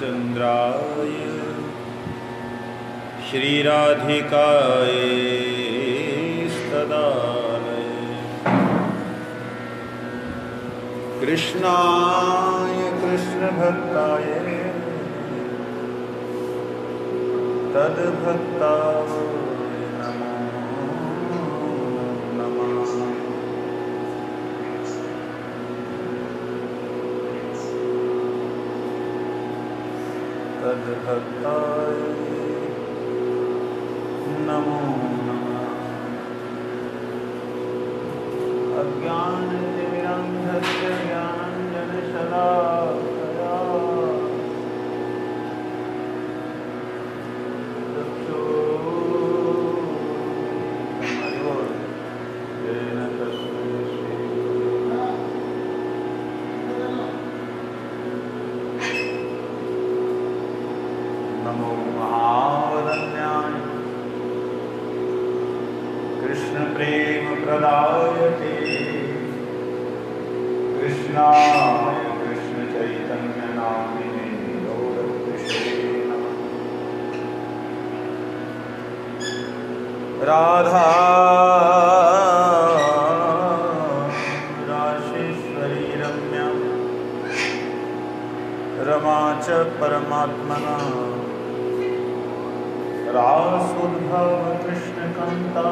रामचंद्राय श्रीराधिकाय तदालय कृष्णाय कृष्णभक्ताय तद्भक्ताय नमो नमः। तद्भक्ताय नमो नमः। अज्ञानतिमिरन्धस्य ज्ञानाञ्जनशलाकया चक्षुरुन्मीलितं येन तस्मै नमो महावदन्याय कृष्णप्रेमप्रदायते कृष्णाय कृष्णचैतन्यनामिने गौरकृष्णे नमः। राधा राशेश्वरी रम्या रमा च परमात्मना रासोद्भव कृष्णकान्ता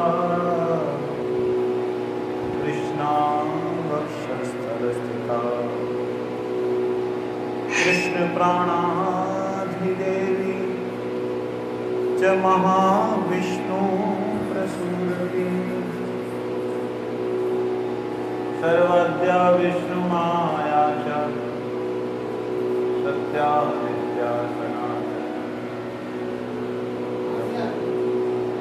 कृष्णा वक्षस्थलस्थिता कृष्णप्राणाधिदेवी च महाविष्णु प्रसूरति सर्वद्या विष्णुमाया च सत्या नित्या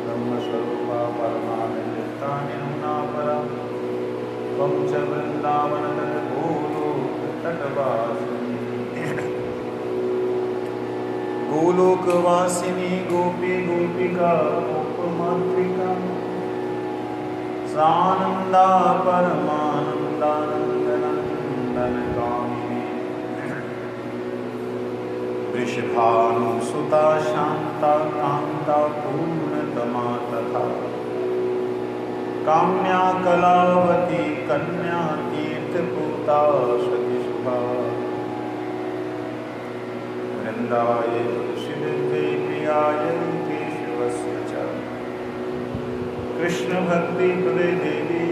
ब्रह्मस्वरूपा परमानंदिता निर्गुणा परा त्वं च वृन्दावनतटभूलोकतटवासिनी गोलोकवासिनी गोपी गोपिका गोपमातृका सानन्दा परमानन्दानन्दनन्दनकामिनी वृषभानुसुता शान्ता कान्ता पूर्णतमा तथा काम्या कलावती कन्या तीर्थपूता सतीशुभा वृन्दाय तुलसीदेव्यै प्रियाय केशवस्य च कृष्णभक्तिप्रदे देवी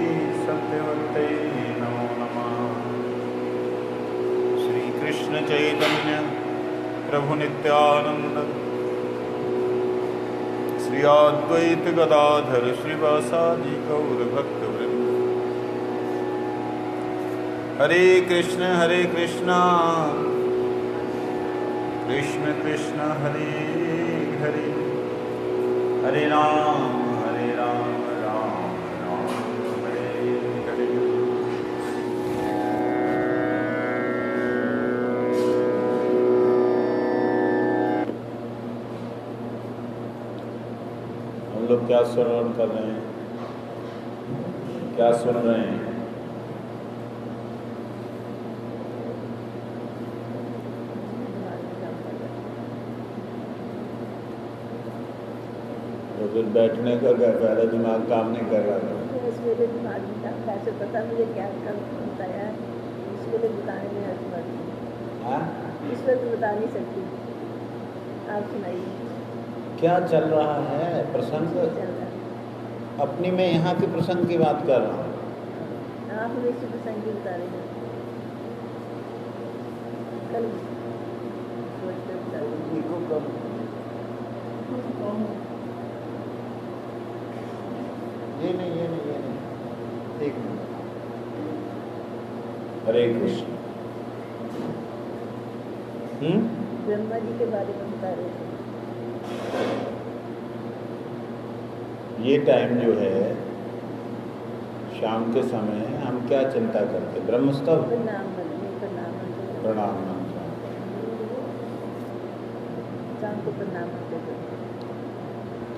सत्यवत्यै नमो नमः। श्रीकृष्ण चैतन्य प्रभु नित्यानंद श्री अद्वैत गदाधर श्रीवासादि गौर भक्तवृंद। हरे कृष्ण कृष्ण कृष्ण हरे हरे हरे राम राम राम हरे हरे। हम लोग क्या श्रवण कर रहे हैं, क्या सुन रहे हैं? तो फिर बैठने का पहले दिमाग काम नहीं कर रहा था। मेरे दिमाग में कैसे पता मुझे क्या होता है, इसको तो बताने में इसको तो बता नहीं सकती। आप सुनाइए क्या चल रहा है प्रसंग? अपनी में यहाँ के प्रसंग की बात कर रहा हूँ। आप मुझे इसी प्रसंग की बता रहे हैं। कल ये नहीं एक मिनट। हरे कृष्ण। ब्रह्मा जी के बारे में बता रहे थे। ये टाइम जो है शाम के समय हम क्या चिंता करते? ब्रह्मस्तव, प्रणाम मंत्र, शाम को प्रणाम मंत्र।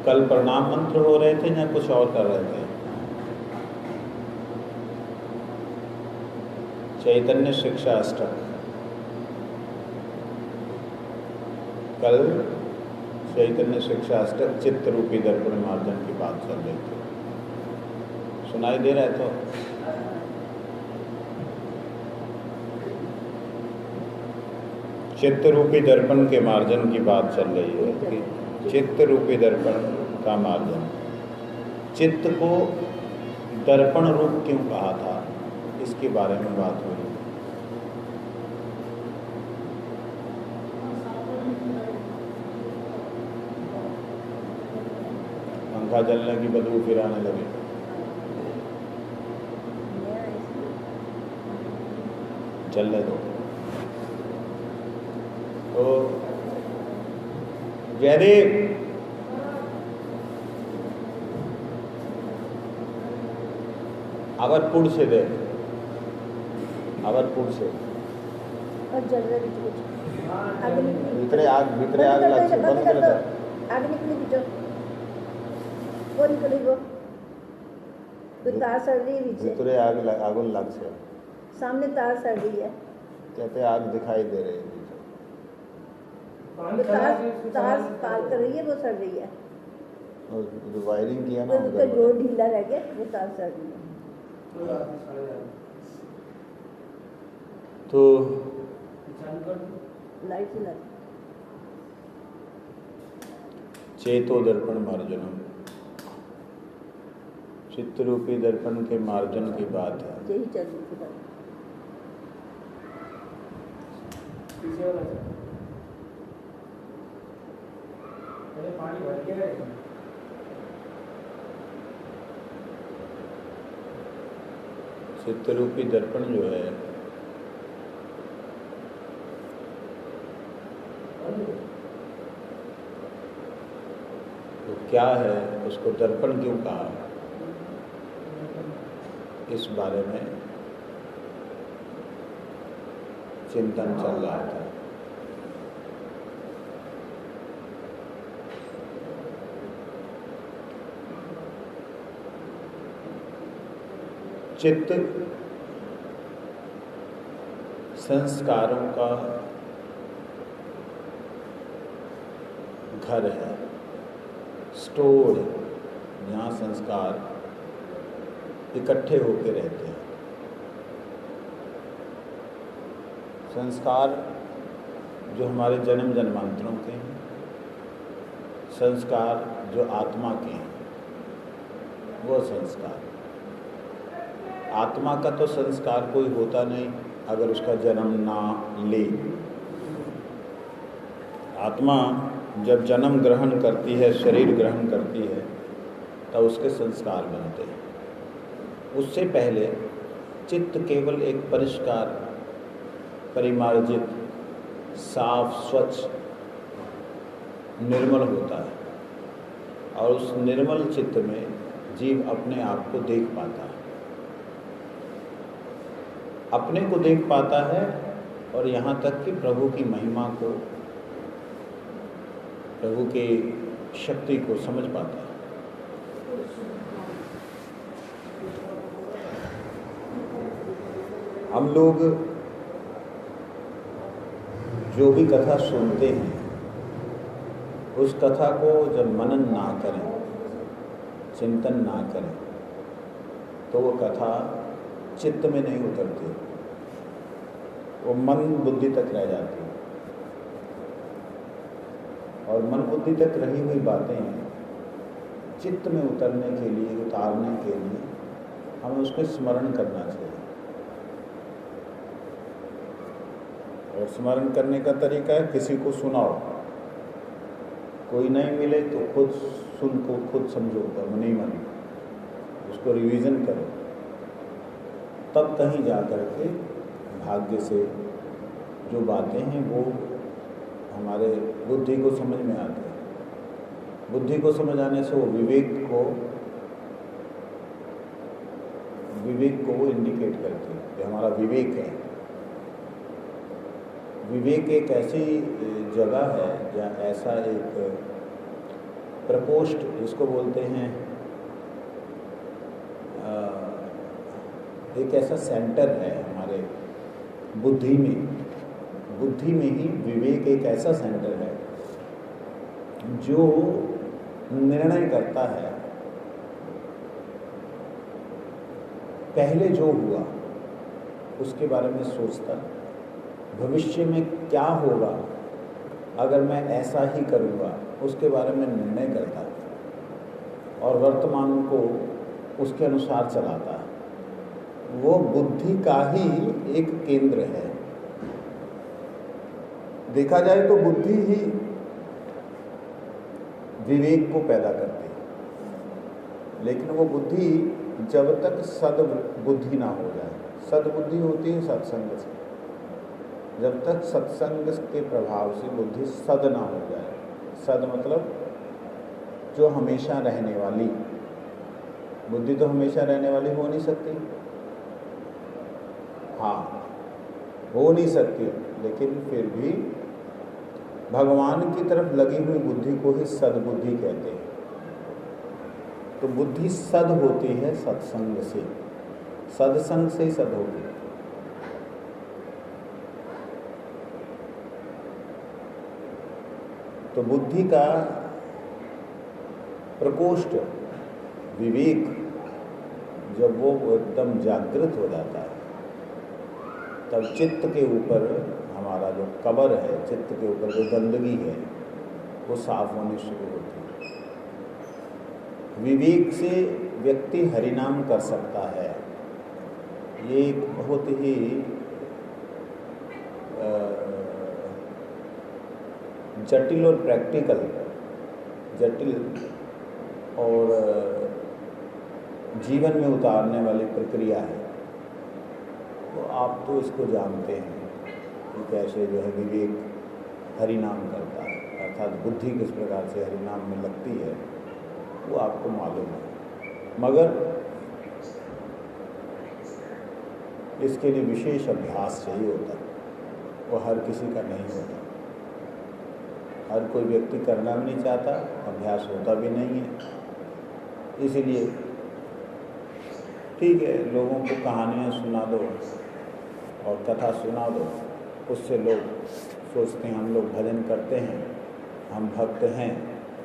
कल प्रणाम मंत्र हो रहे थे या कुछ और कर रहे थे? चैतन्य शिक्षा अष्टक कल चैतन्य शिक्षाष्टक चित्त रूपी दर्पण मार्जन की बात चल रही थी। सुनाई दे रहा है तो चित्त रूपी दर्पण के मार्जन की बात चल रही है कि चित्त रूपी दर्पण का मार्जन। चित्त को दर्पण रूप क्यों कहा था, इसके बारे में बात हुई। पंखा जलने की बदबू फिर आने लगी। चलने दो। तो जयदेव, अवधपुर से दे, अवधपुर से भीतरे आग लग से बंद कर दो। आग निकली बीचो वो निकली वो तार सड़ रही है पीछे। भीतरे आग लग से सामने तार सड़ रही है। कहते आग दिखाई दे रही है। तो तार कर रही है, वो सड़ रही है। जो वायरिंग किया ना उसका जोड़ ढीला रह गया, वो तार सड़ रही है। तो लाइट ही लग। चेतो दर्पण मार्जनम, चित्त रूपी दर्पण के मार्जन की बात है। यही चल रही थी बात। पानी भर के है। चित्त रूपी दर्पण जो है तो क्या है, उसको दर्पण क्यों कहा, इस बारे में चिंतन चल रहा था। चित्त संस्कारों का घर है, स्टोर, जहाँ संस्कार इकट्ठे होकर रहते हैं। संस्कार जो हमारे जन्म जन्मांतरों के हैं, संस्कार जो आत्मा के हैं, वो संस्कार। आत्मा का तो संस्कार कोई होता नहीं अगर उसका जन्म ना ले। आत्मा जब जन्म ग्रहण करती है, शरीर ग्रहण करती है, तब उसके संस्कार बनते हैं। उससे पहले चित्त केवल एक परिष्कार, परिमार्जित, साफ, स्वच्छ, निर्मल होता है और उस निर्मल चित्त में जीव अपने आप को देख पाता है, अपने को देख पाता है और यहाँ तक कि प्रभु की महिमा को, प्रभु की शक्ति को समझ पाता है। हम लोग जो भी कथा सुनते हैं, उस कथा को जब मनन ना करें, चिंतन ना करें, तो वो कथा चित्त में नहीं उतरती, वो मन बुद्धि तक रह जाती है। और मन बुद्धि तक रही हुई बातें चित्त में उतरने के लिए, उतारने के लिए हमें उसको स्मरण करना चाहिए। और स्मरण करने का तरीका है, किसी को सुनाओ, कोई नहीं मिले तो खुद सुन को खुद समझो, मनी मन उसको रिवीजन करो, तब कहीं जा कर के भाग्य से जो बातें हैं वो हमारे बुद्धि को समझ में आती है। बुद्धि को समझ आने से वो विवेक को वो इंडिकेट करती है कि हमारा विवेक है। विवेक एक ऐसी जगह है या ऐसा एक प्रकोष्ठ, जिसको बोलते हैं एक ऐसा सेंटर है हमारे बुद्धि में ही विवेक एक ऐसा सेंटर है जो निर्णय करता है, पहले जो हुआ उसके बारे में सोचता, भविष्य में क्या होगा अगर मैं ऐसा ही करूँगा उसके बारे में निर्णय करता है, और वर्तमान को उसके अनुसार चलाता है। वो बुद्धि का ही एक केंद्र है। देखा जाए तो बुद्धि ही विवेक को पैदा करती है, लेकिन वो बुद्धि जब तक सद्बुद्धि ना हो जाए, सद्बुद्धि होती है सत्संग से, जब तक सत्संग के प्रभाव से बुद्धि सद ना हो जाए, सद मतलब जो हमेशा रहने वाली, बुद्धि तो हमेशा रहने वाली हो नहीं सकती, हाँ हो नहीं सकती, लेकिन फिर भी भगवान की तरफ लगी हुई बुद्धि को ही सद्बुद्धि कहते हैं। तो बुद्धि सद होती है सत्संग से, सत्संग से ही सद होती है। तो बुद्धि का प्रकोष्ठ विवेक जब वो एकदम जागृत हो जाता है, तब चित्त के ऊपर हमारा जो कबर है, चित्त के ऊपर जो गंदगी है वो साफ होनी शुरू होती है। विवेक से व्यक्ति हरिनाम कर सकता है। ये एक बहुत ही जटिल और प्रैक्टिकल, जटिल और जीवन में उतारने वाली प्रक्रिया है। तो आप तो इसको जानते हैं कि कैसे जो है विवेक हरिनाम करता है, अर्थात बुद्धि किस प्रकार से हरिनाम में लगती है वो आपको मालूम है, मगर इसके लिए विशेष अभ्यास चाहिए होता है, वो हर किसी का नहीं होता। हर कोई व्यक्ति करना भी नहीं चाहता, अभ्यास होता भी नहीं है। इसीलिए ठीक है, लोगों को कहानियाँ सुना दो और कथा सुना दो, उससे लोग सोचते हैं हम लोग भजन करते हैं, हम भक्त हैं,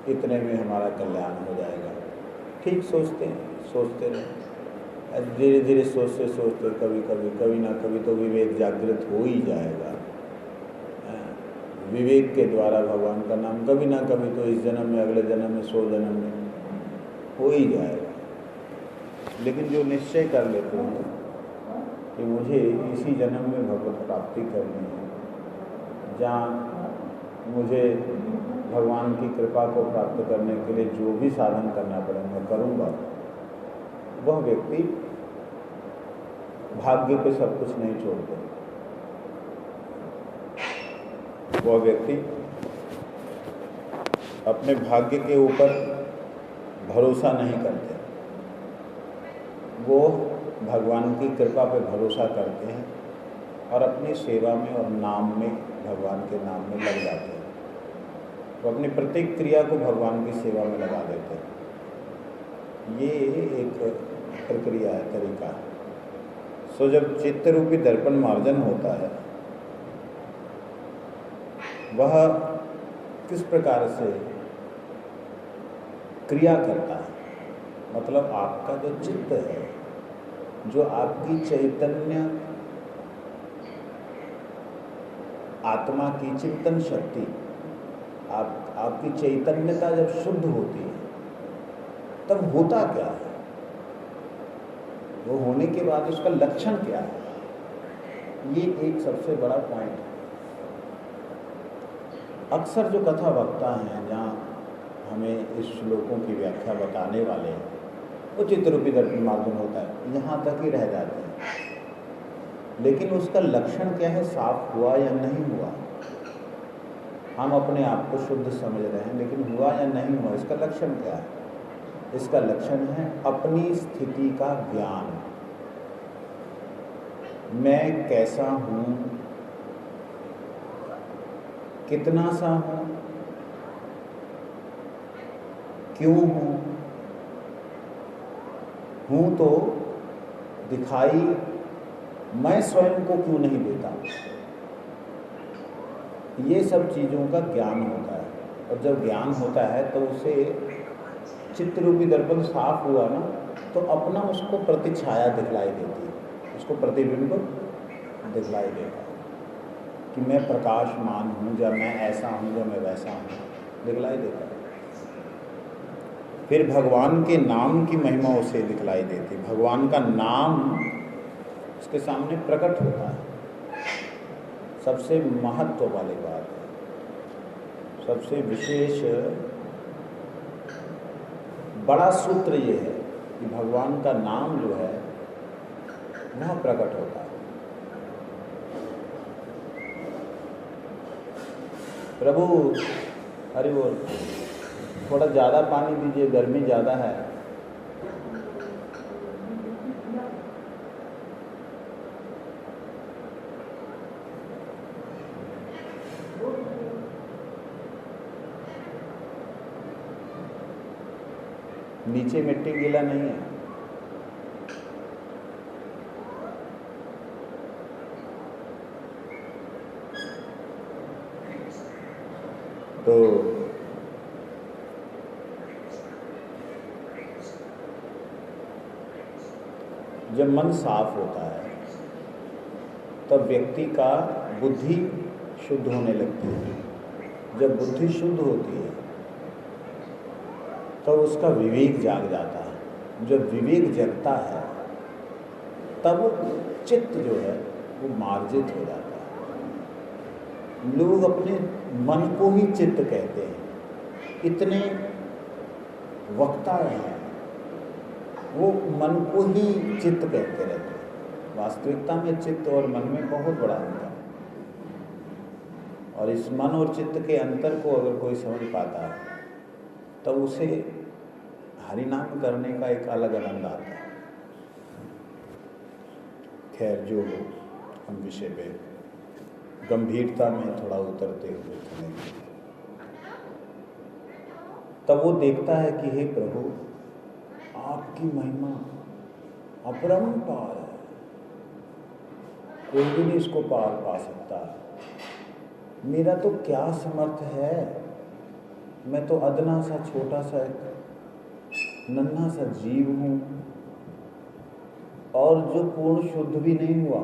इतने में हमारा कल्याण हो जाएगा। ठीक सोचते हैं, सोचते रहे, धीरे धीरे सोचते सोचते कभी ना कभी तो विवेक जागृत हो ही जाएगा। विवेक के द्वारा भगवान का नाम कभी ना कभी तो इस जन्म में, अगले जन्म में, 100 जन्म में हो ही जाएगा। लेकिन जो निश्चय कर लेते हैं कि मुझे इसी जन्म में भगवत प्राप्ति करनी है, जहाँ मुझे भगवान की कृपा को प्राप्त करने के लिए जो भी साधन करना पड़े मैं करूँगा, वह व्यक्ति भाग्य पे सब कुछ नहीं छोड़ते। वह व्यक्ति अपने भाग्य के ऊपर भरोसा नहीं करते, वो भगवान की कृपा पे भरोसा करते हैं और अपनी सेवा में और नाम में, भगवान के नाम में लग जाते हैं। वो अपनी प्रत्येक क्रिया को भगवान की सेवा में लगा देते हैं। ये एक प्रक्रिया है, तरीका है। सो जब चित्त रूपी दर्पण मार्जन होता है, वह किस प्रकार से क्रिया करता है, मतलब आपका जो चित्त है, जो आपकी चैतन्य आत्मा की चिंतन शक्ति, आपकी चैतन्यता जब शुद्ध होती है तब होता क्या है, वो होने के बाद उसका लक्षण क्या है, ये एक सबसे बड़ा पॉइंट है। अक्सर जो कथा वक्ता हैं, जहाँ हमें इस श्लोकों की व्याख्या बताने वाले हैं, वो चित्तरूपी दर्पण मार्जन होता है, यहाँ तक ही रह जाते हैं। लेकिन उसका लक्षण क्या है, साफ हुआ या नहीं हुआ। हम अपने आप को शुद्ध समझ रहे हैं, लेकिन हुआ या नहीं हुआ, इसका लक्षण क्या है? इसका लक्षण है अपनी स्थिति का ज्ञान। मैं कैसा हूँ, कितना सा हूँ, क्यों हूँ तो दिखाई मैं स्वयं को क्यों नहीं देता। ये सब चीज़ों का ज्ञान होता है। और जब ज्ञान होता है तो उसे चित्त रूपी दर्पण साफ हुआ ना, तो अपना उसको प्रतिछाया दिखलाई देती है, उसको प्रतिबिंब दिखलाई देता है कि मैं प्रकाशमान हूँ, या मैं ऐसा हूँ, या मैं वैसा हूँ, दिखलाई देता है। फिर भगवान के नाम की महिमा उसे दिखलाई देती है, भगवान का नाम उसके सामने प्रकट होता है। सबसे महत्व वाली बात है, सबसे विशेष बड़ा सूत्र ये है कि भगवान का नाम जो है वह प्रकट होता है। प्रभु हरि बोल, थोड़ा ज़्यादा पानी दीजिए, गर्मी ज़्यादा है। नीचे मिट्टी गीला नहीं है। तो जब मन साफ होता है तब व्यक्ति का बुद्धि शुद्ध होने लगती है। जब बुद्धि शुद्ध होती है तब उसका विवेक जाग जाता है। जब विवेक जगता है तब चित्त जो है वो मार्जित हो जाता है। लोग अपने मन को ही चित्त कहते हैं, इतने वक्ता हैं, वो मन को ही चित्त कहते रहते हैं। वास्तविकता में चित्त और मन में बहुत बड़ा अंतर है, और इस मन और चित्त के अंतर को अगर कोई समझ पाता है तो उसे हरिनाम करने का एक अलग आनंद आता है। खैर, जो हम विषय पे गंभीरता में थोड़ा उतरते हुए चलेंगे, तब वो देखता है कि हे प्रभु, आपकी महिमा अपरंपार है, कोई भी नहीं इसको पार पा सकता। मेरा तो क्या समर्थ है, मैं तो अदना सा छोटा सा एक नन्हा सा जीव हूँ, और जो पूर्ण शुद्ध भी नहीं हुआ,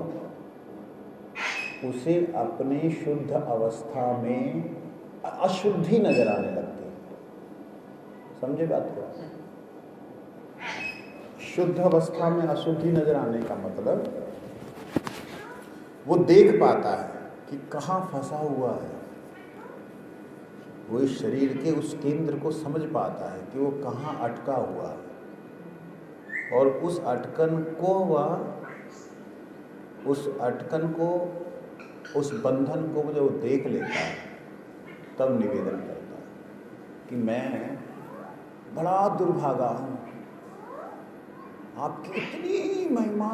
उसे अपने शुद्ध अवस्था में अशुद्धि नजर आने लगती है। समझे बात को? शुद्ध अवस्था में अशुद्धि नजर आने का मतलब वो देख पाता है कि कहाँ फंसा हुआ है। वो इस शरीर के उस केंद्र को समझ पाता है कि वो कहाँ अटका हुआ है, और उस अटकन को उस बंधन को जब वो देख लेता है तब निवेदन करता है कि मैं बड़ा दुर्भागा हूँ, आपकी इतनी महिमा,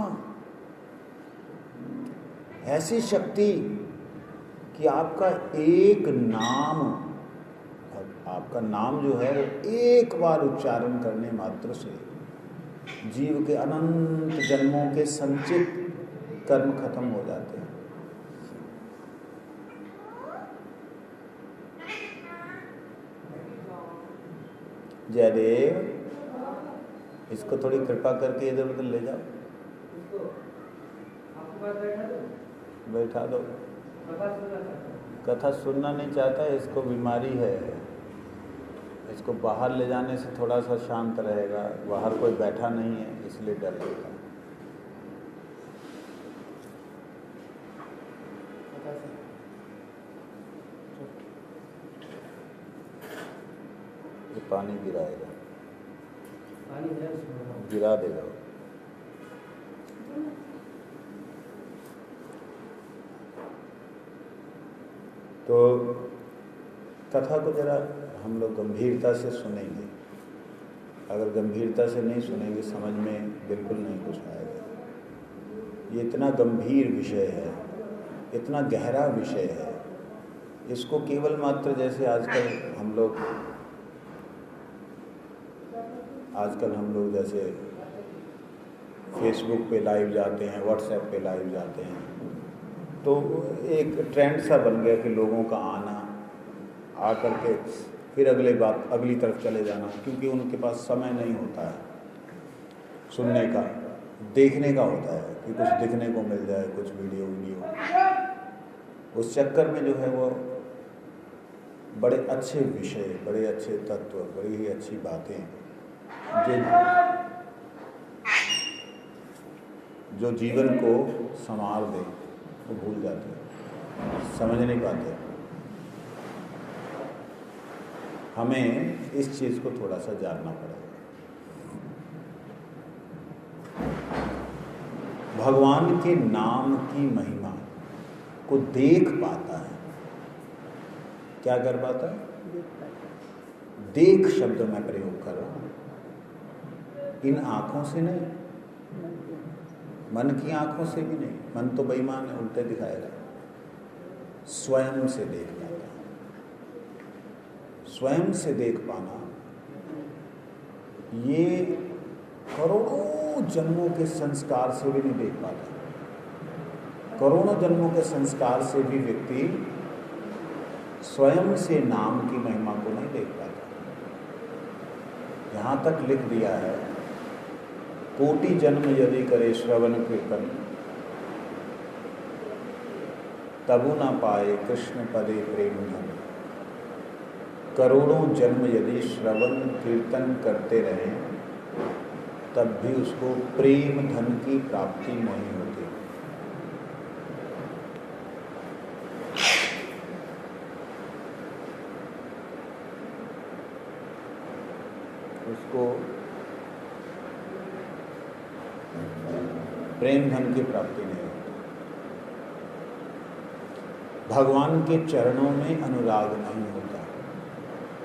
ऐसी शक्ति कि आपका नाम जो है वो एक बार उच्चारण करने मात्र से जीव के अनंत जन्मों के संचित कर्म खत्म हो जाते हैं। जयदेव, इसको थोड़ी कृपा करके इधर उधर ले जाओ, बैठा दो। कथा सुनना नहीं चाहता है, इसको बीमारी है, इसको बाहर ले जाने से थोड़ा सा शांत रहेगा। बाहर कोई बैठा नहीं है इसलिए डर लगता है। ये पानी गिराएगा, गिरा देगा। तो कथा को जरा हम लोग गंभीरता से सुनेंगे। अगर गंभीरता से नहीं सुनेंगे समझ में बिल्कुल नहीं कुछ आएगा। ये इतना गंभीर विषय है, इतना गहरा विषय है, इसको केवल मात्र जैसे आजकल हम लोग जैसे फेसबुक पे लाइव जाते हैं, व्हाट्सएप पे लाइव जाते हैं, तो एक ट्रेंड सा बन गया कि लोगों का आकर के फिर अगली तरफ चले जाना, क्योंकि उनके पास समय नहीं होता है सुनने का, देखने का होता है कि कुछ दिखने को मिल जाए, कुछ वीडियो। उस चक्कर में जो है वो बड़े अच्छे विषय, बड़े अच्छे तत्व, बड़ी ही अच्छी बातें जो जीवन को संवार दे वो भूल जाते हैं, समझ नहीं पाते। हमें इस चीज़ को थोड़ा सा जानना पड़ेगा। भगवान के नाम की महिमा को देख पाता है। क्या कर पाता है? देख शब्द मैं प्रयोग कर रहा हूं, इन आंखों से नहीं, मन की आंखों से भी नहीं। मन तो बेईमान है, उल्टे दिखाएगा। स्वयं से देख पाता है। स्वयं से देख पाना, ये करोड़ों जन्मों के संस्कार से भी नहीं देख पाता। करोड़ों जन्मों के संस्कार से भी व्यक्ति स्वयं से नाम की महिमा को नहीं देख पाता। यहाँ तक लिख दिया है, कोटि जन्म यदि करे श्रवण कीर्तन, तबु न पाए कृष्ण पदे प्रेम धन। करोड़ों जन्म यदि श्रवण कीर्तन करते रहें, तब भी उसको प्रेम धन की प्राप्ति नहीं होती। उसको प्रेम धन की प्राप्ति नहीं होती। भगवान के चरणों में अनुराग नहीं होता,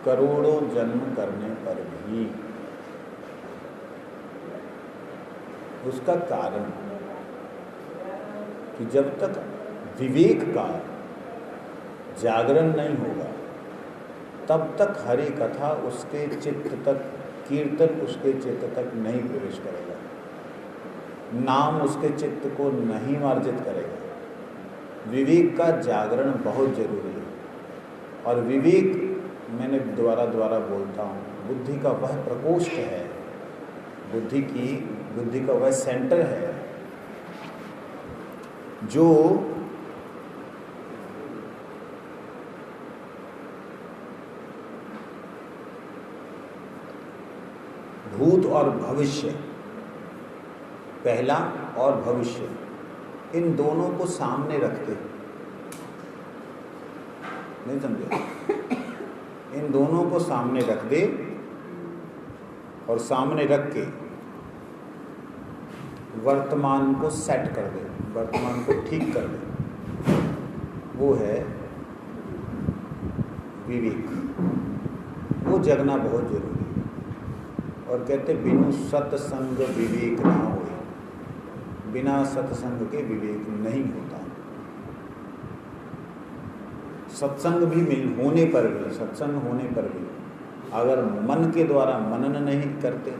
करोड़ों जन्म करने पर भी। उसका कारण कि जब तक विवेक का जागरण नहीं होगा, तब तक हरि कथा उसके चित्त तक, कीर्तन उसके चित्त तक नहीं प्रवेश करेगा, नाम उसके चित्त को नहीं मार्जित करेगा। विवेक का जागरण बहुत जरूरी है। और विवेक, मैंने दोबारा बोलता हूँ, बुद्धि का वह प्रकोष्ठ है, बुद्धि का वह सेंटर है जो भूत और भविष्य, पहला और भविष्य, इन दोनों को सामने रखते, नहीं समझे? इन दोनों को सामने रख दे और सामने रख के वर्तमान को सेट कर दे, वर्तमान को ठीक कर दे, वो है विवेक। वो जगना बहुत जरूरी है। और कहते बिनु सत्संग विवेक ना होए, बिना सत्संग के विवेक नहीं होता। सत्संग भी होने पर भी, सत्संग होने पर भी अगर मन के द्वारा मनन नहीं करते,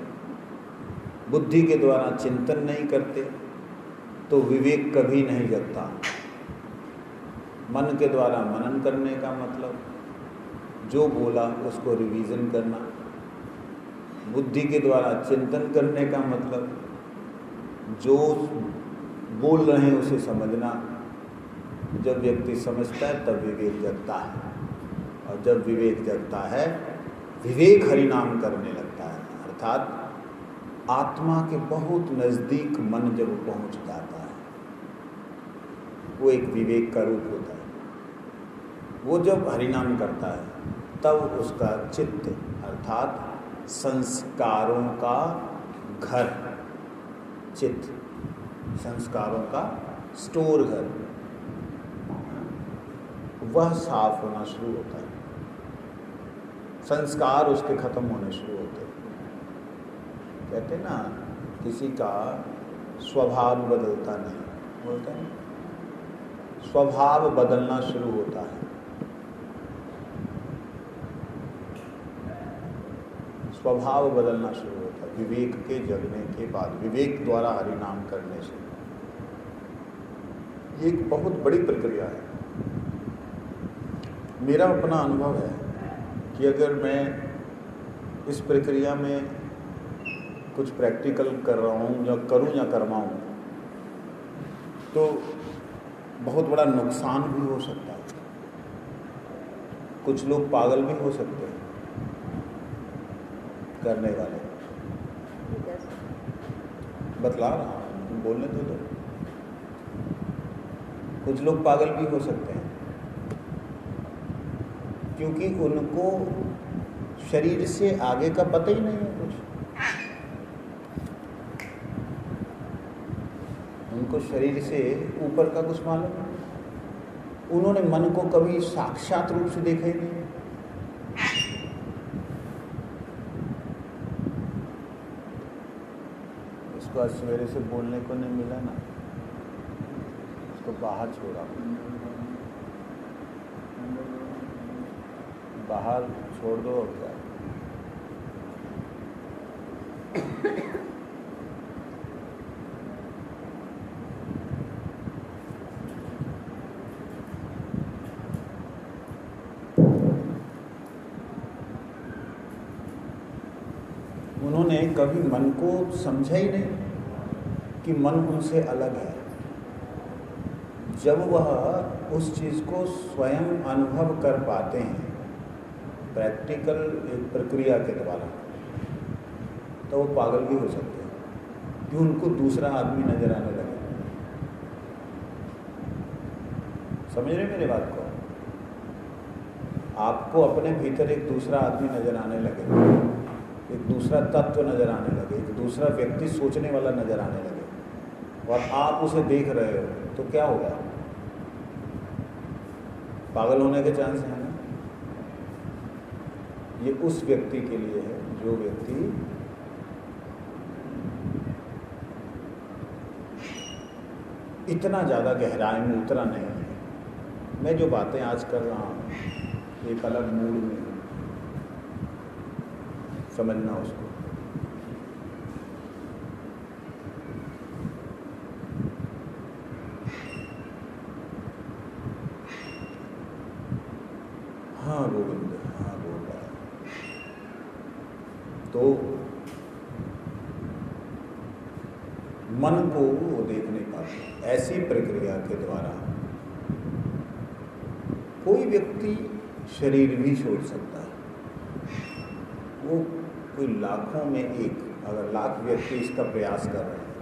बुद्धि के द्वारा चिंतन नहीं करते, तो विवेक कभी नहीं जगता। मन के द्वारा मनन करने का मतलब जो बोला उसको रिवीजन करना, बुद्धि के द्वारा चिंतन करने का मतलब जो बोल रहे हैं उसे समझना। जब व्यक्ति समझता है तब विवेक जगता है, और जब विवेक जगता है, विवेक हरिनाम करने लगता है। अर्थात आत्मा के बहुत नज़दीक मन जब पहुंच जाता है, वो एक विवेक का रूप होता है। वो जब हरिनाम करता है तब उसका चित्त, अर्थात संस्कारों का घर, चित्त संस्कारों का स्टोर घर, वह साफ होना शुरू होता है। संस्कार उसके खत्म होने शुरू होते हैं। कहते ना, किसी का स्वभाव बदलता नहीं, बोलते हैं स्वभाव बदलना शुरू होता है। स्वभाव बदलना शुरू होता है विवेक के जगने के बाद, विवेक द्वारा हरिनाम करने से। ये एक बहुत बड़ी प्रक्रिया है। मेरा अपना अनुभव है कि अगर मैं इस प्रक्रिया में कुछ प्रैक्टिकल कर रहा हूँ या करूँ या करवाऊँ तो बहुत बड़ा नुकसान भी हो सकता है। कुछ लोग पागल भी हो सकते हैं करने वाले। बतला रहा हूँ, तुम बोलने दो। कुछ लोग पागल भी हो सकते हैं क्योंकि उनको शरीर से आगे का पता ही नहीं है कुछ। उनको शरीर से ऊपर का कुछ मालूम नहीं। उन्होंने मन को कभी साक्षात रूप से देखा ही नहीं। इसको आज सवेरे से बोलने को नहीं मिला ना, इसको बाहर छोड़ा, बाहर छोड़ दो और क्या। उन्होंने कभी मन को समझा ही नहीं कि मन उनसे अलग है। जब वह उस चीज़ को स्वयं अनुभव कर पाते हैं प्रैक्टिकल एक प्रक्रिया के द्वारा, तो वो पागल भी हो सकते हैं कि उनको दूसरा आदमी नजर आने लगे। समझ रहे मेरे बात को? आपको अपने भीतर एक दूसरा आदमी नजर आने लगे, एक दूसरा तत्व नजर आने लगे, एक दूसरा व्यक्ति सोचने वाला नजर आने लगे और आप उसे देख रहे हो, तो क्या होगा? पागल होने के चांस हैं ना। ये उस व्यक्ति के लिए है जो व्यक्ति इतना ज़्यादा गहराई में उतरा नहीं है। मैं जो बातें आज कर रहा हूँ एक अलग मूड में, समझना उसको। हाँ गोविंद, हाँ बोल रहा है। तो मन को वो देख नहीं पाते। ऐसी प्रक्रिया के द्वारा कोई व्यक्ति शरीर भी छोड़ सकता है। वो कोई लाखों में एक, अगर लाख व्यक्ति इसका प्रयास कर रहे हैं,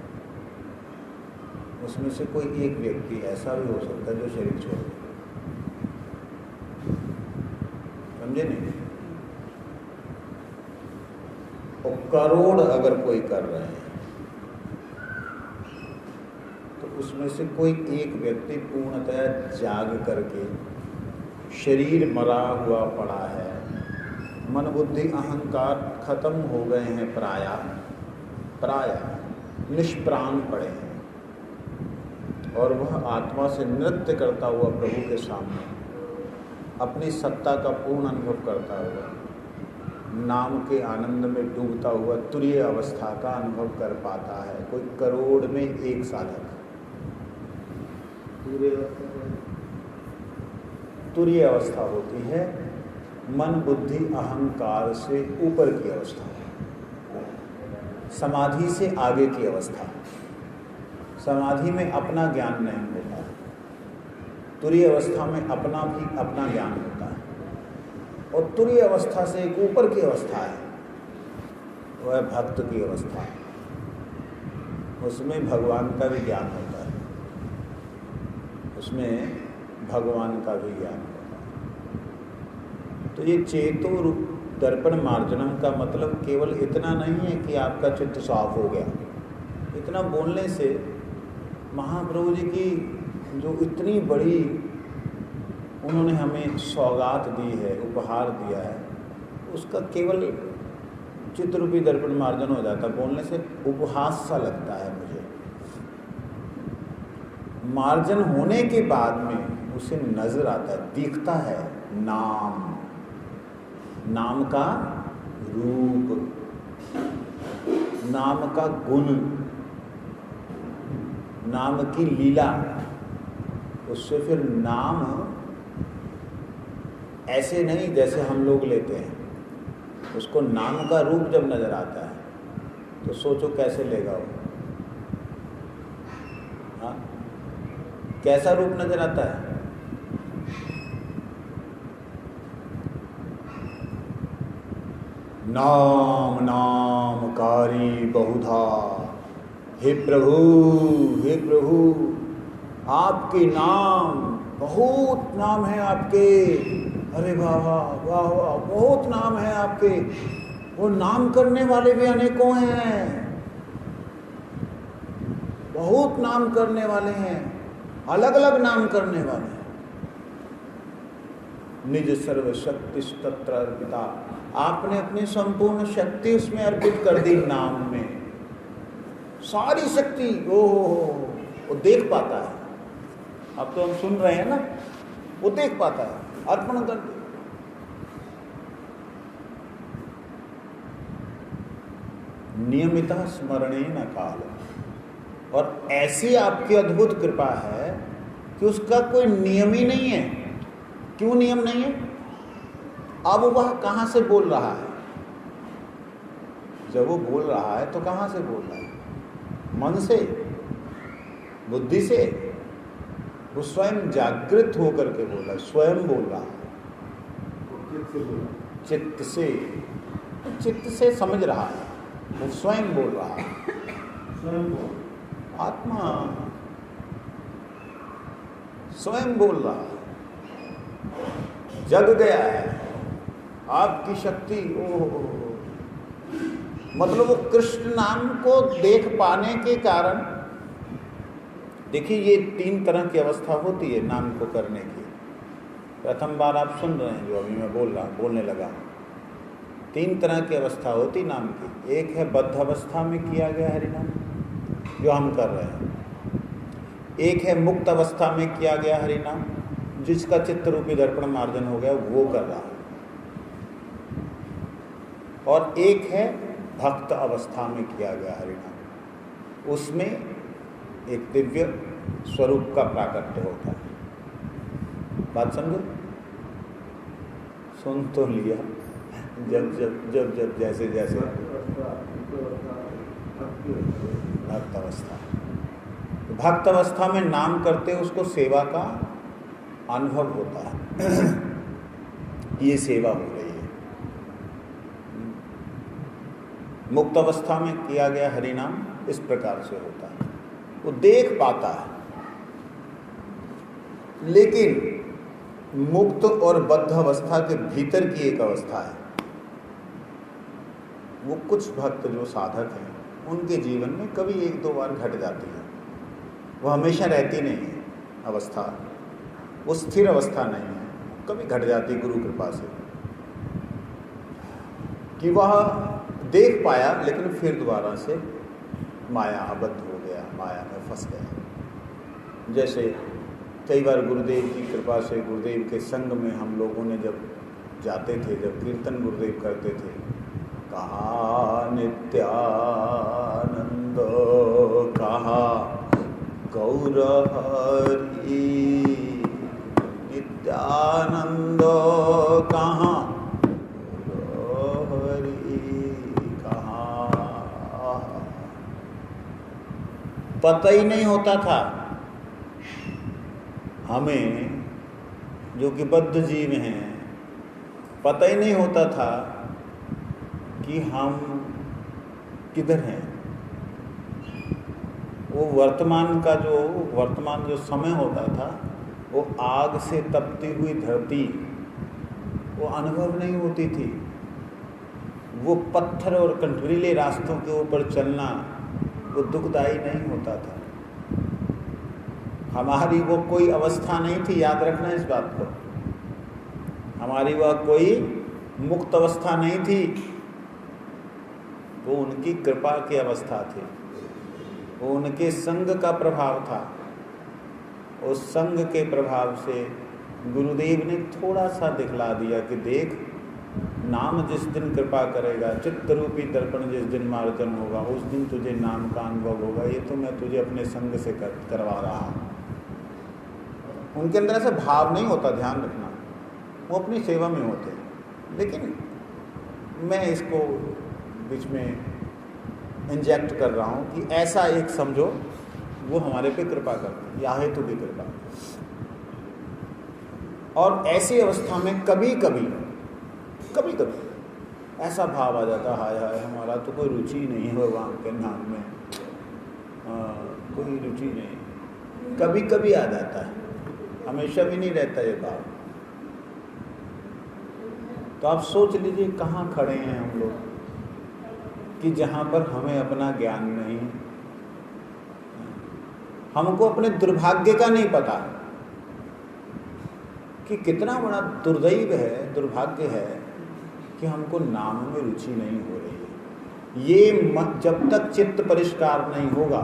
उसमें से कोई एक व्यक्ति ऐसा भी हो सकता है जो शरीर छोड़ दे। समझे नहीं? और करोड़ अगर कोई कर रहे हैं तो उसमें से कोई एक व्यक्ति पूर्णतया जाग करके, शरीर मरा हुआ पड़ा है, मन बुद्धि अहंकार खत्म हो गए हैं, प्राय निष्प्राण पड़े हैं, और वह आत्मा से नृत्य करता हुआ प्रभु के सामने अपनी सत्ता का पूर्ण अनुभव करता हुआ, नाम के आनंद में डूबता हुआ तुरीय अवस्था का अनुभव कर पाता है। कोई करोड़ में एक साधक। तुरीय अवस्था होती है मन बुद्धि अहंकार से ऊपर की अवस्था, समाधि से आगे की अवस्था। समाधि में अपना ज्ञान नहीं होता, तुरीय अवस्था में अपना ज्ञान होता है। और तुरीय अवस्था से एक ऊपर की अवस्था है, वह भक्त की अवस्था है। उसमें भगवान का भी ज्ञान होता है, उसमें भगवान का भी ज्ञान होता है। तो ये चेतो दर्पण मार्जनम का मतलब केवल इतना नहीं है कि आपका चित्त साफ हो गया। इतना बोलने से महाप्रभु जी की जो इतनी बड़ी उन्होंने हमें सौगात दी है, उपहार दिया है, उसका केवल चित्ररूपी दर्पण मार्जन हो जाता। बोलने से उपहास सा लगता है मुझे। मार्जन होने के बाद में उसे नजर आता है, दिखता है नाम, नाम का रूप, नाम का गुण, नाम की लीला। उससे फिर नाम ऐसे नहीं जैसे हम लोग लेते हैं। उसको नाम का रूप जब नजर आता है तो सोचो कैसे लेगा वो। हाँ, कैसा रूप नजर आता है? नाम नामकारी बहुधा, हे प्रभु आपके नाम, बहुत नाम है आपके। अरे वाह वाह वाह वाह, बहुत नाम है आपके। वो नाम करने वाले भी अनेकों हैं, बहुत नाम करने वाले हैं, अलग अलग नाम करने वाले हैं। निज सर्वशक्ति तत्र अर्पिता, आपने अपनी संपूर्ण शक्ति उसमें अर्पित कर दी नाम में। सारी शक्ति वो देख पाता है। अब तो हम सुन रहे हैं ना, वो देख पाता है, अर्पण कर दे। नियमितः स्मरणेन काल, और ऐसी आपकी अद्भुत कृपा है कि उसका कोई नियम ही नहीं है। क्यों नियम नहीं है? अब वह कहां से बोल रहा है? जब वो बोल रहा है तो कहां से बोल रहा है? मन से, बुद्धि से? वो स्वयं जागृत होकर के बोल रहा है, स्वयं बोल रहा है, चित्त से, चित्त से समझ रहा है, वो स्वयं बोल रहा है, स्वयं बोल, आत्मा स्वयं बोल रहा है, जग गया है आपकी शक्ति। मतलब वो कृष्ण नाम को देख पाने के कारण, देखिए ये 3 तरह की अवस्था होती है नाम को करने की। प्रथम बार आप सुन रहे हैं जो अभी मैं बोलने लगा, 3 तरह की अवस्था होती नाम की। एक है बद्ध अवस्था में किया गया हरिनाम, जो हम कर रहे हैं। एक है मुक्त अवस्था में किया गया हरिनाम, जिसका चित्त रूपी दर्पण मार्जन हो गया, वो कर रहा है। और एक है भक्त अवस्था में किया गया हरिनाम, उसमें एक दिव्य स्वरूप का प्राकट्य होता है। बात समझो? सुन तो लिया, जब जब जब जब जैसे जैसे भक्त अवस्था, भक्त अवस्था में नाम करते उसको सेवा का अनुभव होता है, ये सेवा हो रही है। मुक्त अवस्था में किया गया हरिनाम इस प्रकार से होता है, वो देख पाता है। लेकिन मुक्त और बद्ध अवस्था के भीतर की एक अवस्था है, वो कुछ भक्त जो साधक हैं उनके जीवन में कभी 1-2 बार घट जाती है। वो हमेशा रहती नहीं है अवस्था, वो स्थिर अवस्था नहीं है, कभी घट जाती गुरु कृपा से, कि वह देख पाया लेकिन फिर दोबारा से माया आबद्ध हो गया, माया में फंस गया। जैसे कई बार गुरुदेव की कृपा से, गुरुदेव के संग में हम लोगों ने जब जाते थे, जब कीर्तन गुरुदेव करते थे, कहा नित्यानंद, कहा गौर हरि, नित्यानंद कहाँ, गौर हरि कहाँ, पता ही नहीं होता था हमें जो कि बद्ध जीव हैं, पता ही नहीं होता था कि हम किधर हैं। वो वर्तमान जो समय होता था, वो आग से तपती हुई धरती, वो अनुभव नहीं होती थी। वो पत्थर और कंटरीले रास्तों के ऊपर चलना, वो दुखदायी नहीं होता था। हमारी वो कोई अवस्था नहीं थी, याद रखना इस बात को। हमारी वह कोई मुक्त अवस्था नहीं थी, वो उनकी कृपा की अवस्था थी, वो उनके संग का प्रभाव था। उस संग के प्रभाव से गुरुदेव ने थोड़ा सा दिखला दिया कि देख, नाम जिस दिन कृपा करेगा, चित्त रूपी दर्पण जिस दिन मार्जन होगा, उस दिन तुझे नाम का अनुभव होगा। ये तो मैं तुझे अपने संग से करवा रहा हूँ। उनके अंदर ऐसा भाव नहीं होता, ध्यान रखना। वो अपनी सेवा में होते हैं। लेकिन मैं इसको बीच में इंजेक्ट कर रहा हूँ कि ऐसा एक समझो वो हमारे पे कृपा करते हैं, या हेतु की कृपा। और ऐसी अवस्था में कभी कभी ऐसा भाव आ जाता, हाय हाय हमारा तो कोई रुचि नहीं है भगवान के नाम में, कोई रुचि नहीं, कभी कभी आ जाता है, हमेशा भी नहीं रहता ये भाव। तो आप सोच लीजिए कहाँ खड़े हैं हम लोग कि जहाँ पर हमें अपना ज्ञान नहीं, हमको अपने दुर्भाग्य का नहीं पता कि कितना बड़ा दुर्दैव है, दुर्भाग्य है कि हमको नाम में रुचि नहीं हो रही है। ये जब तक चित्त परिष्कार नहीं होगा,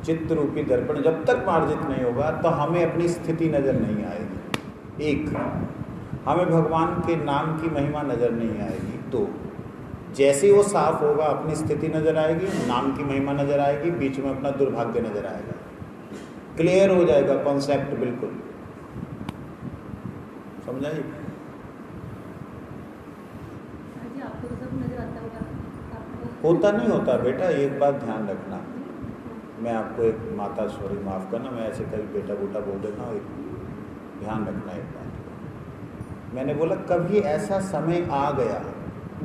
चित्त रूपी दर्पण जब तक मार्जित नहीं होगा, तो हमें अपनी स्थिति नजर नहीं आएगी। एक, हमें भगवान के नाम की महिमा नजर नहीं आएगी। दो, जैसे वो साफ होगा अपनी स्थिति नजर आएगी, नाम की महिमा नजर आएगी, बीच में अपना दुर्भाग्य नजर आएगा, क्लियर हो जाएगा कॉन्सेप्ट बिल्कुल। समझाइए? होता नहीं होता बेटा, एक बात ध्यान रखना। मैं आपको एक माता, सॉरी माफ़ करना, मैं ऐसे कभी बेटा बूटा बोल देता हूँ, ध्यान रखना एक बात। मैंने बोला कभी ऐसा समय आ गया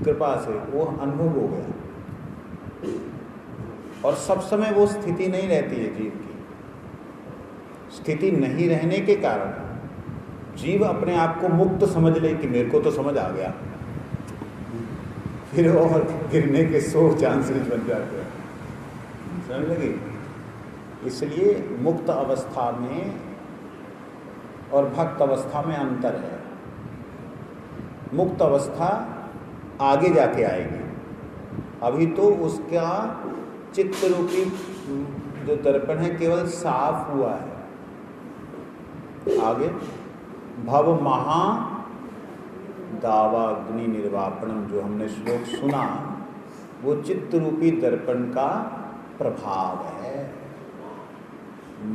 कृपा से, वो अनुभव हो गया, और सब समय वो स्थिति नहीं रहती है जीव की। स्थिति नहीं रहने के कारण जीव अपने आप को मुक्त समझ ले कि मेरे को तो समझ आ गया, फिर और गिरने के 100 चांसेस बन जाते हैं। समझ लगी? इसलिए मुक्त अवस्था में और भक्त अवस्था में अंतर है। मुक्त अवस्था आगे जाके आएगी, अभी तो उसका चित्त रूपी जो दर्पण है केवल साफ हुआ है। आगे भव महा दावाग्नि निर्वापणम, जो हमने श्लोक सुना, वो चित्त रूपी दर्पण का प्रभाव है।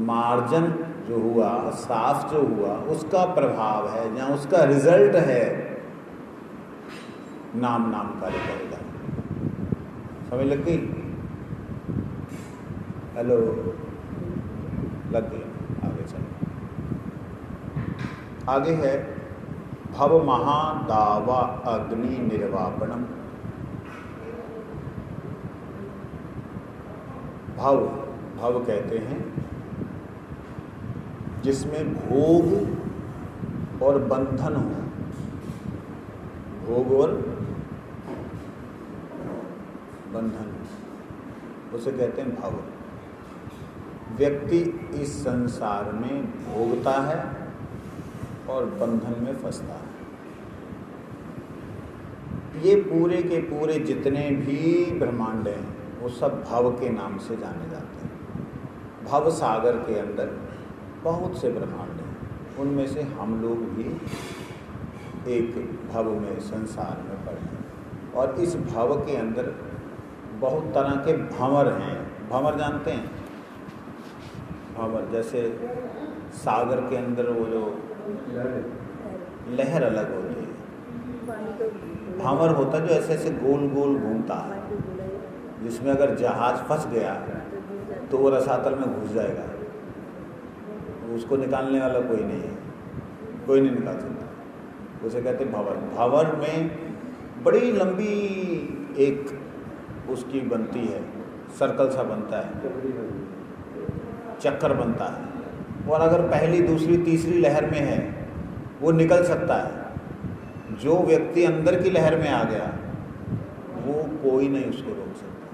मार्जन जो हुआ, साफ जो हुआ, उसका प्रभाव है, जहाँ उसका रिजल्ट है नाम कार्य करेगा। समझ लग गई? हेलो, लग गई? आगे चलो। आगे है भव महादावा अग्नि निर्वापणम। भव कहते हैं जिसमें भोग और बंधन हो, भोग और बंधन, उसे कहते हैं भव। व्यक्ति इस संसार में भोगता है और बंधन में फंसता है। ये पूरे के पूरे जितने भी ब्रह्मांड हैं वो सब भव के नाम से जाने जाते हैं। भव सागर के अंदर बहुत से ब्रह्मांड हैं, उनमें से हम लोग भी एक भव में, संसार में पड़े हैं। और इस भव के अंदर बहुत तरह के भंवर हैं। भंवर जानते हैं? भंवर जैसे सागर के अंदर वो जो लहर अलग होती है, भंवर होता है जो ऐसे ऐसे गोल गोल घूमता है, जिसमें अगर जहाज फंस गया तो वो रसातल में घुस जाएगा, उसको निकालने वाला कोई नहीं है, कोई नहीं निकाल सकता। उसे कहते हैं भंवर। भंवर में बड़ी लंबी एक उसकी बनती है, सर्कल सा बनता है, चक्कर बनता है, और अगर पहली दूसरी तीसरी लहर में है वो निकल सकता है। जो व्यक्ति अंदर की लहर में आ गया वो कोई नहीं उसको रोक सकता,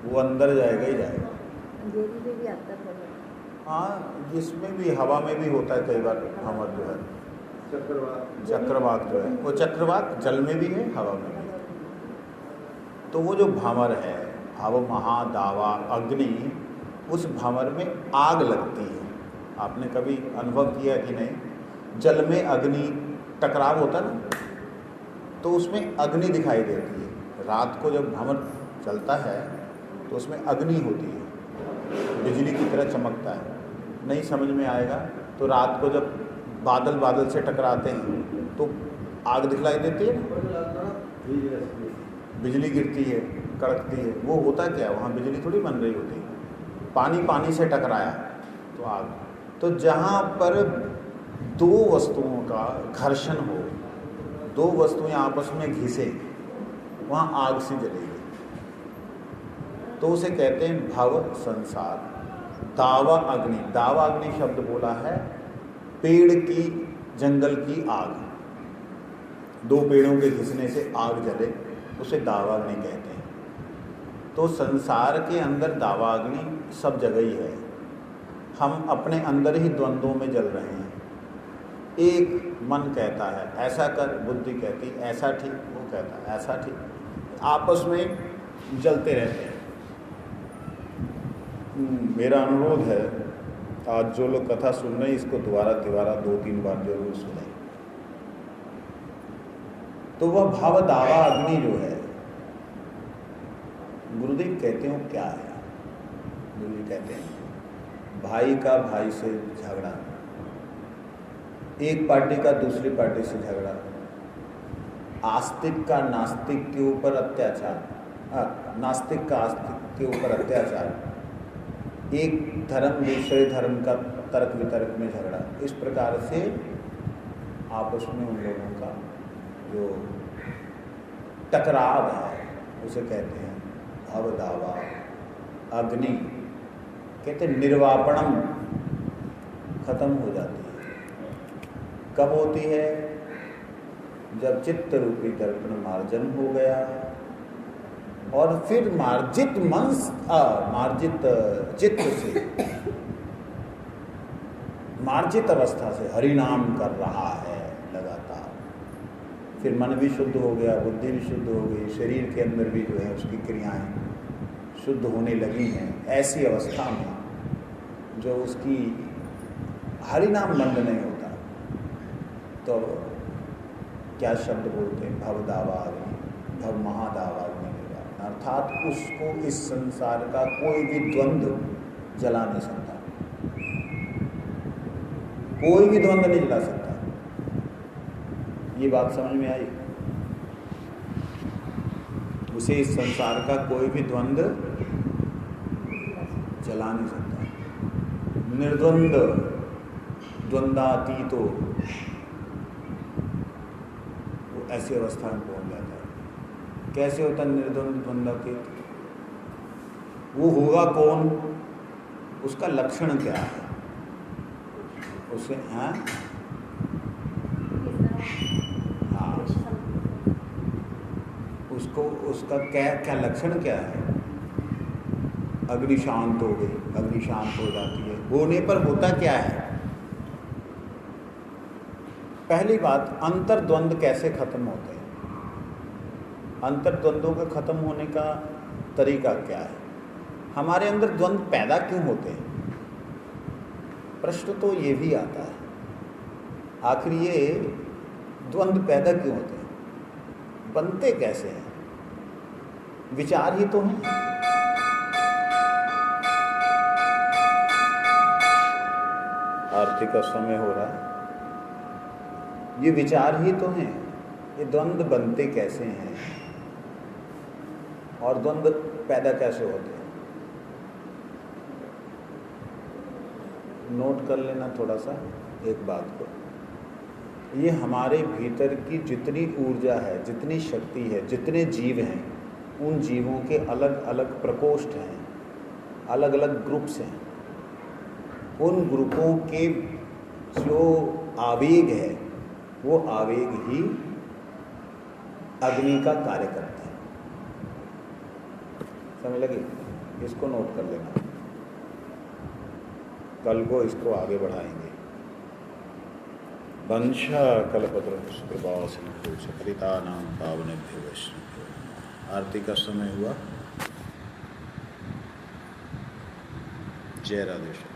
वो अंदर जाएगा ही जाएगा। हाँ, जिसमें भी हवा में भी होता है कई बार भंवर जो है, चक्रवात जो है, वो चक्रवात जल में भी है, हवा में भी है। तो वो जो भंवर है, भव महादावा अग्नि, उस भंवर में आग लगती है। आपने कभी अनुभव किया कि नहीं? जल में अग्नि टकराव होता ना, तो उसमें अग्नि दिखाई देती है। रात को जब भंवर चलता है तो उसमें अग्नि होती है, बिजली की तरह चमकता है। नहीं समझ में आएगा तो रात को जब बादल बादल से टकराते हैं तो आग दिखलाई देती है ना, बिजली गिरती है, कड़कती है, वो होता क्या है, वहाँ बिजली थोड़ी बन रही होती है। पानी पानी से टकराया तो आग। तो जहाँ पर दो वस्तुओं का घर्षण हो, दो वस्तुएं आपस में घिसे, वहाँ आग सी जलेगी। तो उसे कहते हैं भव संसार। दावा अग्नि, दावा अग्नि शब्द बोला है पेड़ की, जंगल की आग। दो पेड़ों के घिसने से आग जले, उसे दावाग्नि कहते हैं। तो संसार के अंदर दावाग्नि सब जगह ही है। हम अपने अंदर ही द्वंद्वों में जल रहे हैं। एक मन कहता है ऐसा कर, बुद्धि कहती ऐसा ठीक, वो कहता है ऐसा ठीक, आपस में जलते रहते हैं। मेरा अनुरोध है, आज जो लोग कथा सुन रहे हैं इसको दोबारा 2-3 बार जरूर सुने। तो वह भाव दावा अग्नि जो है, गुरुदेव कहते हो क्या है? गुरुदेव कहते हैं भाई का भाई से झगड़ा, एक पार्टी का दूसरी पार्टी से झगड़ा, आस्तिक का नास्तिक के ऊपर अत्याचार, नास्तिक का आस्तिक के ऊपर अत्याचार, एक धर्म दूसरे धर्म का तर्क वितर्क में झगड़ा। इस प्रकार से आपस में उन लोगों का जो टकराव है उसे कहते हैं भव दावा अग्नि। कहते हैं निर्वापणम, खत्म हो जाती है। कब होती है? जब चित्त रूपी दर्पण मार्जन हो गया और फिर मार्जित मार्जित चित्त से, मार्जित अवस्था से हरिनाम कर रहा है लगातार। फिर मन भी शुद्ध हो गया, बुद्धि भी शुद्ध हो गई, शरीर के अंदर भी जो है उसकी क्रियाएं शुद्ध होने लगी हैं। ऐसी अवस्था में जो उसकी हरिनाम बंद नहीं होता, तो क्या शब्द बोलते हैं? भव दावाग्नि, भव महादावाग्नि। अर्थात उसको इस संसार का कोई भी द्वंद्व जला नहीं सकता, कोई भी द्वंद्व नहीं जला सकता। ये बात समझ में आई? उसे इस संसार का कोई भी द्वंद्व जला नहीं सकता। निर्द्वंद, द्वंद्वातीतो, वो ऐसी अवस्था में पहुंच जाता है। कैसे होता निर्द्वंद द्वंद्वातीत? वो होगा कौन? उसका लक्षण क्या है? उसे हाँ उसको, उसका क्या लक्षण क्या है? अग्नि शांत हो गई, अग्नि शांत हो जाती है। होने पर होता क्या है? पहली बात, अंतर्द्वंद कैसे खत्म होते हैं? अंतर्द्वंदों के खत्म होने का तरीका क्या है? हमारे अंदर द्वंद पैदा क्यों होते हैं? प्रश्न तो ये भी आता है, आखिर ये द्वंद पैदा क्यों होते हैं? बनते कैसे हैं? विचार ही तो हैं। आरती का समय हो रहा है। ये विचार ही तो हैं। ये द्वंद बनते कैसे हैं और द्वंद पैदा कैसे होते हैं? नोट कर लेना थोड़ा सा एक बात को। ये हमारे भीतर की जितनी ऊर्जा है, जितनी शक्ति है, जितने जीव हैं, उन जीवों के अलग अलग प्रकोष्ठ हैं, अलग अलग ग्रुप्स हैं। उन ग्रुपों के जो आवेग है, वो आवेग ही अग्नि का कार्य करते हैं। समझ लगी? इसको नोट कर लेना, कल को इसको आगे बढ़ाएंगे। वंशा कल्पतरुष्कृपासिता नाम पावनेभ्यो वैष्णवेभ्यो। आरती का समय हुआ। जय राधेश्याम।